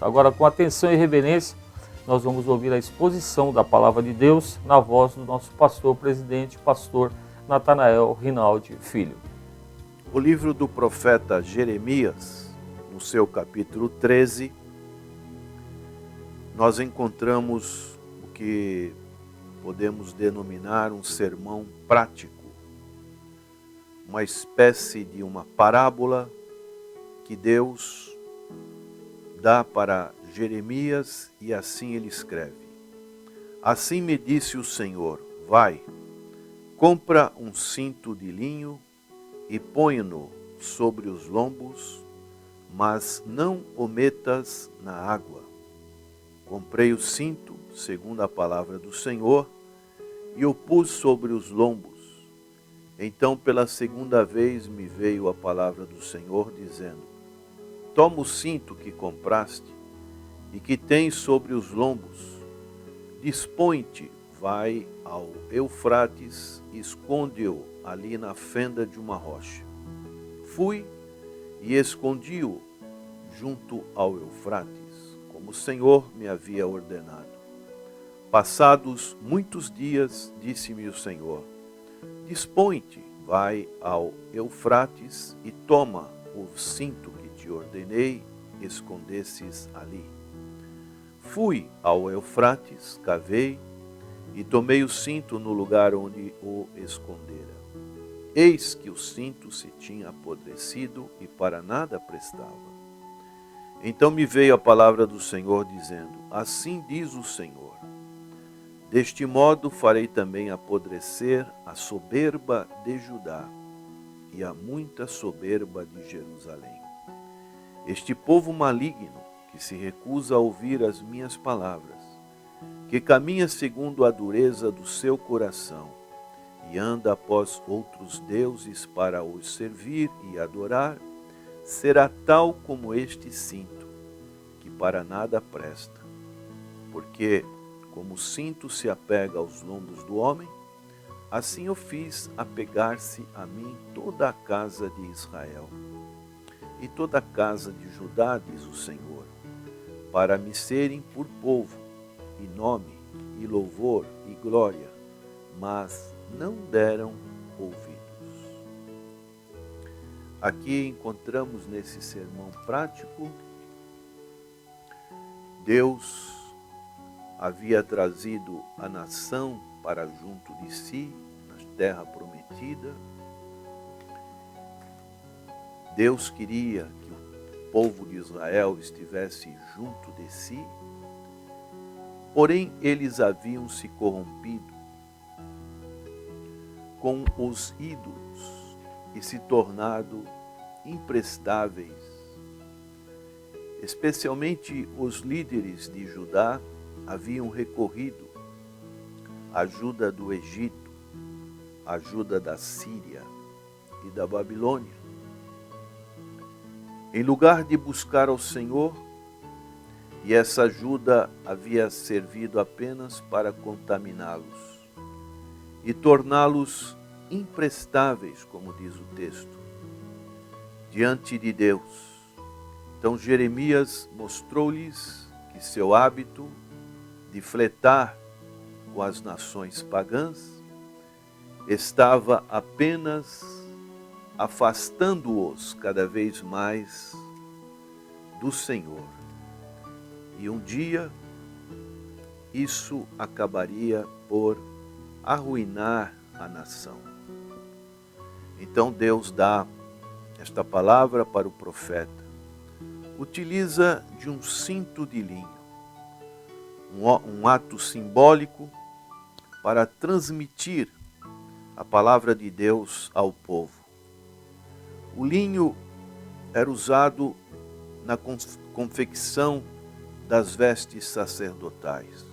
Agora, com atenção e reverência, nós vamos ouvir a exposição da Palavra de Deus na voz do nosso pastor presidente, pastor Natanael Rinaldi Filho. O livro do profeta Jeremias, no seu capítulo 13, nós encontramos o que podemos denominar um sermão prático, uma espécie de uma parábola que Deus dá para Jeremias, e assim ele escreve: Assim me disse o Senhor, vai, compra um cinto de linho e põe-no sobre os lombos, mas não o metas na água. Comprei o cinto, segundo a palavra do Senhor, e o pus sobre os lombos. Então, pela segunda vez, me veio a palavra do Senhor, dizendo: Toma o cinto que compraste e que tens sobre os lombos, dispõe-te, vai ao Eufrates e esconde-o ali na fenda de uma rocha. Fui e escondi-o junto ao Eufrates, como o Senhor me havia ordenado. Passados muitos dias, disse-me o Senhor: Dispõe-te, vai ao Eufrates e toma o cinto que te ordenei, escondesses ali. Fui ao Eufrates, cavei e tomei o cinto no lugar onde o escondera. Eis que o cinto se tinha apodrecido e para nada prestava. Então me veio a palavra do Senhor, dizendo: Assim diz o Senhor: Deste modo farei também apodrecer a soberba de Judá e a muita soberba de Jerusalém. Este povo maligno, que se recusa a ouvir as minhas palavras, que caminha segundo a dureza do seu coração e anda após outros deuses para os servir e adorar, será tal como este cinto, que para nada presta. Porque, como o cinto se apega aos lombos do homem, assim eu fiz apegar-se a mim toda a casa de Israel. E toda a casa de Judá, diz o Senhor, para me serem por povo, e nome, e louvor, e glória, mas não deram ouvidos. Aqui encontramos nesse sermão prático, Deus havia trazido a nação para junto de si, na terra prometida. Deus queria que o povo de Israel estivesse junto de si, porém eles haviam se corrompido com os ídolos e se tornado imprestáveis. Especialmente os líderes de Judá haviam recorrido à ajuda do Egito, à ajuda da Síria e da Babilônia. Em lugar de buscar ao Senhor, e essa ajuda havia servido apenas para contaminá-los e torná-los imprestáveis, como diz o texto, diante de Deus. Então Jeremias mostrou-lhes que seu hábito de fletar com as nações pagãs estava apenas afastando-os cada vez mais do Senhor. E um dia isso acabaria por arruinar a nação. Então Deus dá esta palavra para o profeta. Utiliza de um cinto de linho, um ato simbólico para transmitir a palavra de Deus ao povo. O linho era usado na confecção das vestes sacerdotais.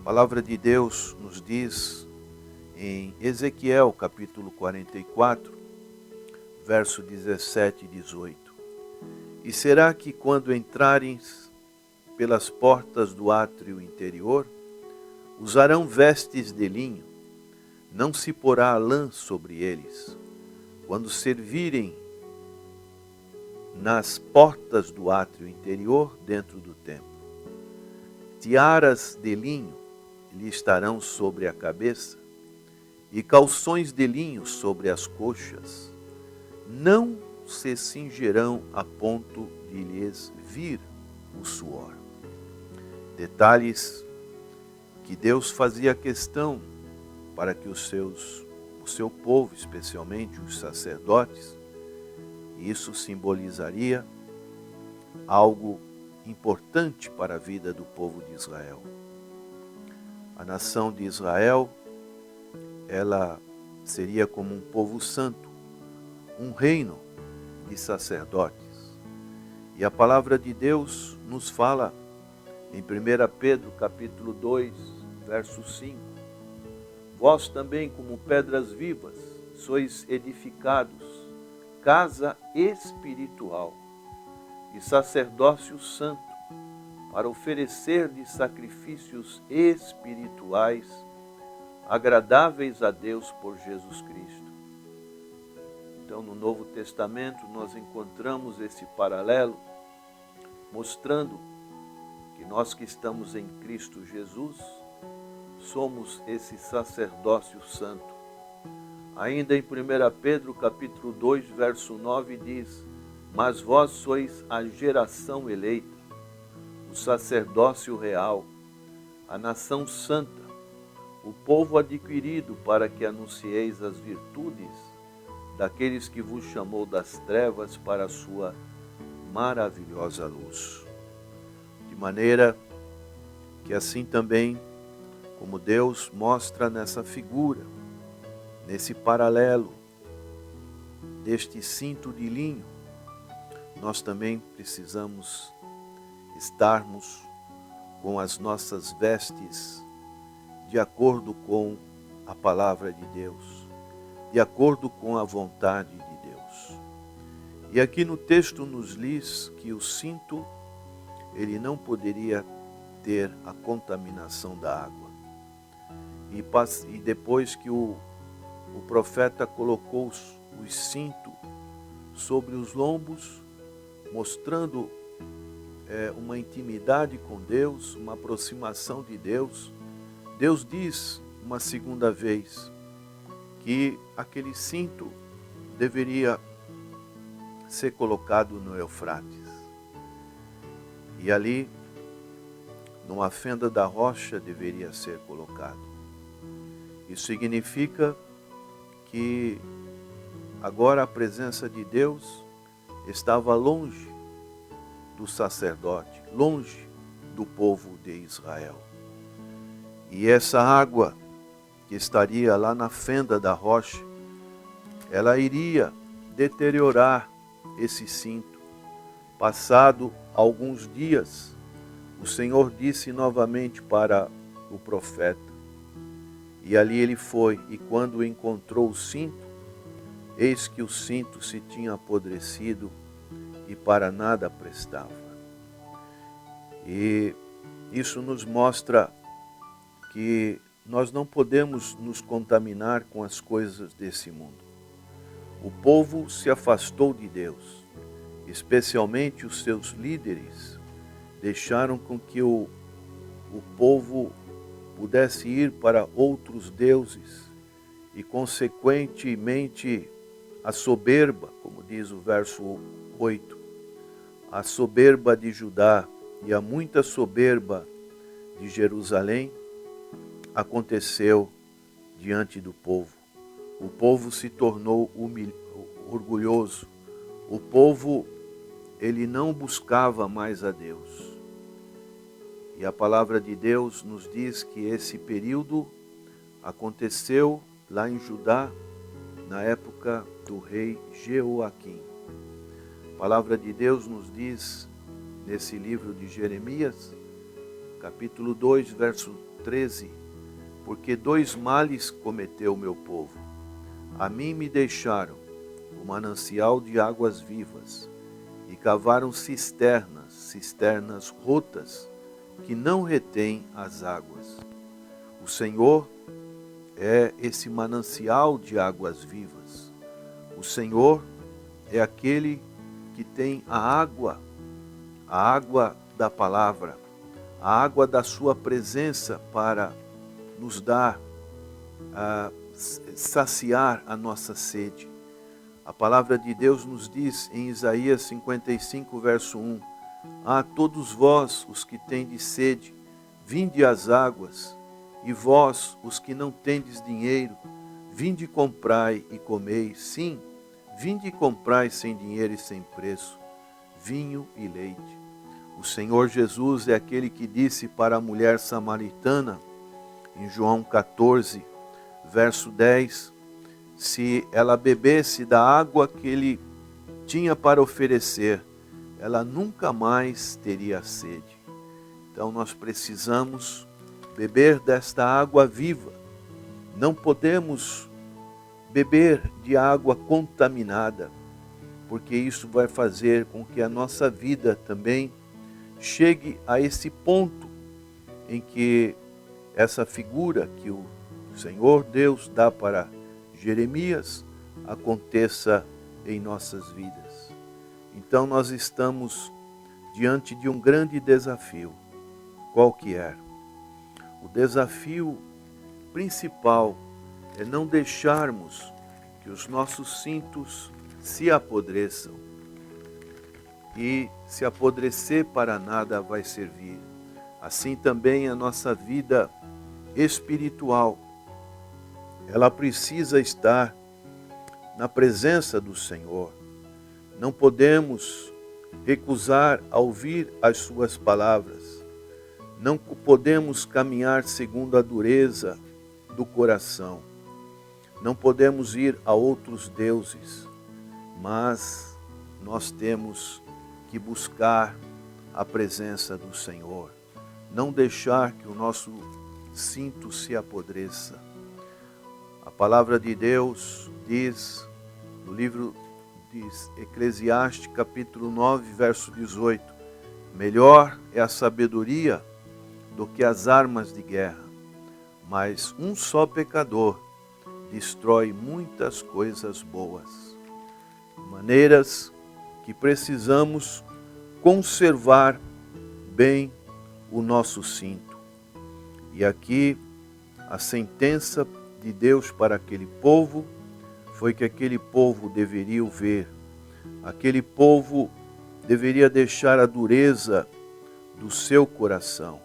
A palavra de Deus nos diz em Ezequiel, capítulo 44, verso 17 e 18: E será que quando entrares pelas portas do átrio interior, usarão vestes de linho, não se porá lã sobre eles. Quando servirem nas portas do átrio interior, dentro do templo. Tiaras de linho lhe estarão sobre a cabeça e calções de linho sobre as coxas. Não se cingerão a ponto de lhes vir o suor. Detalhes que Deus fazia questão para que o seu povo, especialmente os sacerdotes, isso simbolizaria algo importante para a vida do povo de Israel. A nação de Israel, ela seria como um povo santo, um reino de sacerdotes. E a palavra de Deus nos fala em 1 Pedro capítulo 2, verso 5. Vós também, como pedras vivas, sois edificados, casa espiritual e sacerdócio santo, para oferecer de sacrifícios espirituais agradáveis a Deus por Jesus Cristo. Então, no Novo Testamento, nós encontramos esse paralelo, mostrando que nós que estamos em Cristo Jesus, somos esse sacerdócio santo. Ainda em 1 Pedro capítulo 2, verso 9, diz: mas vós sois a geração eleita, o sacerdócio real, a nação santa, o povo adquirido, para que anuncieis as virtudes daqueles que vos chamou das trevas para a sua maravilhosa luz. De maneira que assim também, como Deus mostra nessa figura, nesse paralelo deste cinto de linho, nós também precisamos estarmos com as nossas vestes de acordo com a palavra de Deus, de acordo com a vontade de Deus. E aqui no texto nos diz que o cinto, ele não poderia ter a contaminação da água. E depois que o profeta colocou o cinto sobre os lombos, mostrando uma intimidade com Deus, uma aproximação de Deus, Deus diz uma segunda vez que aquele cinto deveria ser colocado no Eufrates. E ali, numa fenda da rocha, deveria ser colocado. Isso significa que agora a presença de Deus estava longe do sacerdote, longe do povo de Israel. E essa água que estaria lá na fenda da rocha, ela iria deteriorar esse cinto. Passado alguns dias, o Senhor disse novamente para o profeta, e ali ele foi, e quando encontrou o cinto, eis que o cinto se tinha apodrecido e para nada prestava. E isso nos mostra que nós não podemos nos contaminar com as coisas desse mundo. O povo se afastou de Deus, especialmente os seus líderes, deixaram com que o povo pudesse ir para outros deuses e, consequentemente, a soberba, como diz o verso 8, a soberba de Judá e a muita soberba de Jerusalém aconteceu diante do povo. O povo se tornou orgulhoso. O povo, ele não buscava mais a Deus. E a palavra de Deus nos diz que esse período aconteceu lá em Judá, na época do rei Jeoaquim. A palavra de Deus nos diz, nesse livro de Jeremias, capítulo 2, verso 13, porque dois males cometeu o meu povo. A mim me deixaram o manancial de águas vivas, e cavaram cisternas rotas, que não retém as águas. O Senhor é esse manancial de águas vivas. O Senhor é aquele que tem a água da palavra, a água da sua presença para nos dar, saciar a nossa sede. A palavra de Deus nos diz em Isaías 55, verso 1, a todos vós, os que tendes sede, vinde às águas, e vós, os que não tendes dinheiro, vinde comprai e comei. Sim, vinde e comprai sem dinheiro e sem preço, vinho e leite. O Senhor Jesus é aquele que disse para a mulher samaritana, em João 14, verso 10, se ela bebesse da água que ele tinha para oferecer, ela nunca mais teria sede. Então nós precisamos beber desta água viva. Não podemos beber de água contaminada, porque isso vai fazer com que a nossa vida também chegue a esse ponto em que essa figura que o Senhor Deus dá para Jeremias aconteça em nossas vidas. Então nós estamos diante de um grande desafio. Qual que é? O desafio principal é não deixarmos que os nossos cintos se apodreçam. E se apodrecer para nada vai servir. Assim também a nossa vida espiritual, ela precisa estar na presença do Senhor. Não podemos recusar a ouvir as suas palavras. Não podemos caminhar segundo a dureza do coração. Não podemos ir a outros deuses, mas nós temos que buscar a presença do Senhor. Não deixar que o nosso cinto se apodreça. A palavra de Deus diz no livro de Eclesiastes, capítulo 9, verso 18, melhor é a sabedoria do que as armas de guerra, mas um só pecador destrói muitas coisas boas. Maneiras que precisamos conservar bem o nosso cinto. E aqui a sentença de Deus para aquele povo foi que aquele povo deveria o ver. Aquele povo deveria deixar a dureza do seu coração.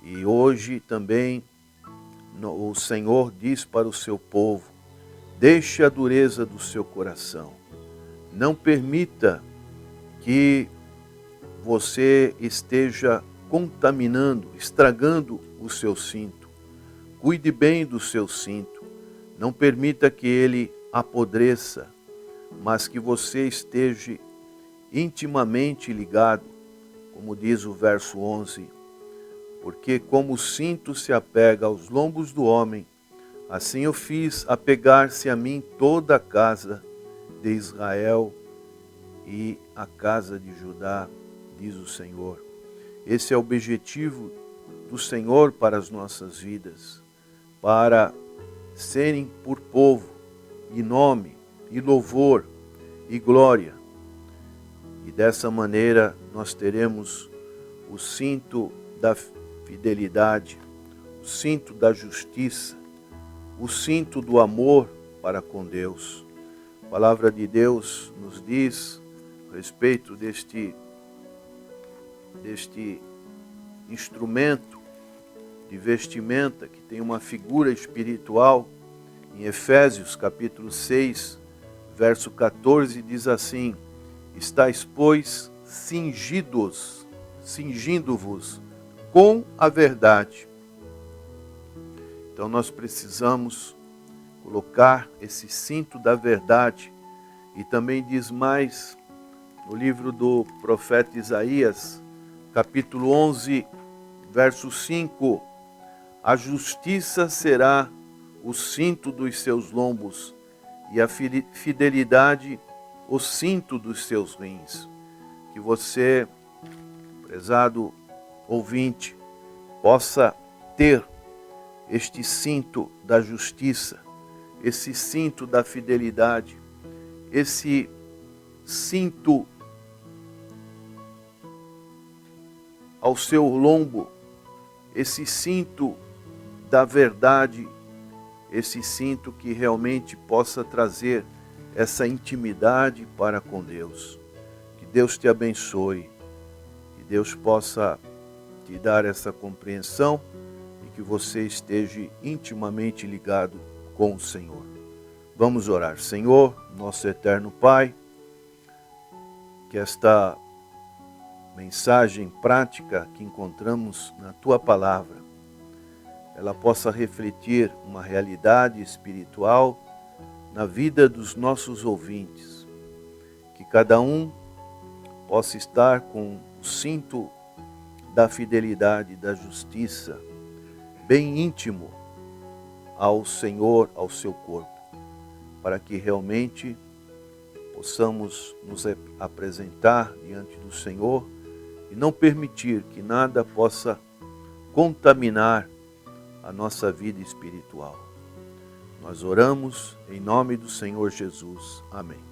E hoje também o Senhor diz para o seu povo, deixe a dureza do seu coração. Não permita que você esteja contaminando, estragando o seu cinto. Cuide bem do seu cinto. Não permita que ele apodreça, mas que você esteja intimamente ligado, como diz o verso 11. Porque como o cinto se apega aos lombos do homem, assim eu fiz apegar-se a mim toda a casa de Israel e a casa de Judá, diz o Senhor. Esse é o objetivo do Senhor para as nossas vidas, para serem por povo, e nome, e louvor, e glória. E dessa maneira nós teremos o cinto da fidelidade, o cinto da justiça, o cinto do amor para com Deus. A palavra de Deus nos diz a respeito deste instrumento de vestimenta que tem uma figura espiritual. Em Efésios capítulo 6, verso 14, diz assim, estáis, pois, cingindo-vos com a verdade. Então nós precisamos colocar esse cinto da verdade. E também diz mais no livro do profeta Isaías, capítulo 11, verso 5, a justiça será o cinto dos seus lombos e a fidelidade o cinto dos seus rins. Que você, prezado ouvinte, possa ter este cinto da justiça, esse cinto da fidelidade, esse cinto ao seu lombo, esse cinto da verdade, esse cinto que realmente possa trazer essa intimidade para com Deus. Que Deus te abençoe, que Deus possa te dar essa compreensão e que você esteja intimamente ligado com o Senhor. Vamos orar. Senhor, nosso eterno Pai, que esta mensagem prática que encontramos na Tua Palavra, ela possa refletir uma realidade espiritual na vida dos nossos ouvintes. Que cada um possa estar com o cinto da fidelidade, da justiça, bem íntimo ao Senhor, ao seu corpo, para que realmente possamos nos apresentar diante do Senhor e não permitir que nada possa contaminar a nossa vida espiritual. Nós oramos em nome do Senhor Jesus. Amém.